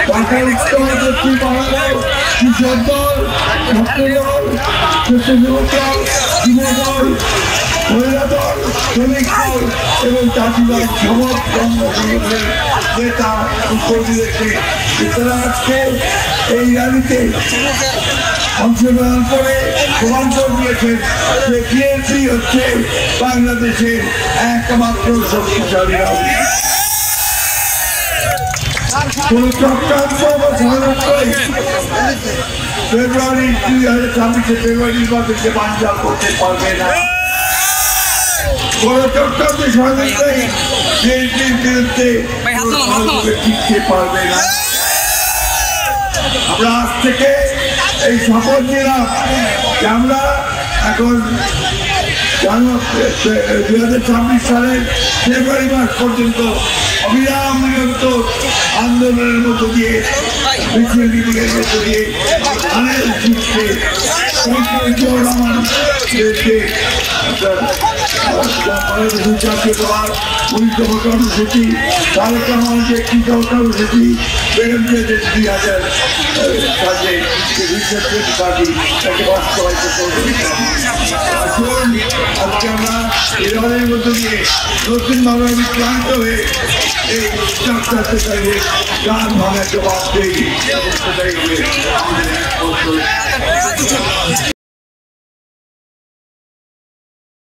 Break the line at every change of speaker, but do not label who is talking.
ঢাকা উত্তর দক্ষিণ বাংলাদেশ কৃষক দল, ছাত্রদল, স্বেচ্ছাসেবক দল, যুবদল, মহিলা দল, শ্রমিক দল এবং চাষিদল সমাজ সংগঠনের নেতা কর্মীদেরকে তারা আজকে এই র্যালিতে অংশগ্রহণ করে প্রমাণ করে দিয়েছেন যে বিএনপি হচ্ছে বাংলাদেশের একমাত্র শক্তিশালী রাজনীতি। কোন চক্রান্ত বা ষড়যন্ত্রই ফেব্রুয়ারি 2026 ফেব্রুয়ারি নির্বাচনকে বানচাল করতে পারবে না। কোন চক্রান্ত ষড়যন্ত্রই বিএনপির বিরুদ্ধে টিকতে পারবে না। আমরা আজ থেকে এই শপথ নিলাম যে আমরা এখন 2026 সালের ফেব্রুয়ারি মাস পর্যন্ত অবিরাম নিরন্তর আন্দোলনের মধ্য দিয়ে মিছিল মিটিংয়ের মধ্য দিয়ে ধানের শীর্ষে জাতীয়তাবাদ পরিষদ কর্মসূচি তারেক রহমানের কৃষক কর্মসূচি বেগমদের 2000 কাজে তাকে বাস্তবায়িত করবে। আসুন আজকে আমরা এর মধ্য দিয়ে নতুনভাবে বিক্রান্ত হয়ে এই চাকরি চাইলে গান ভাঙার জবাব দেই।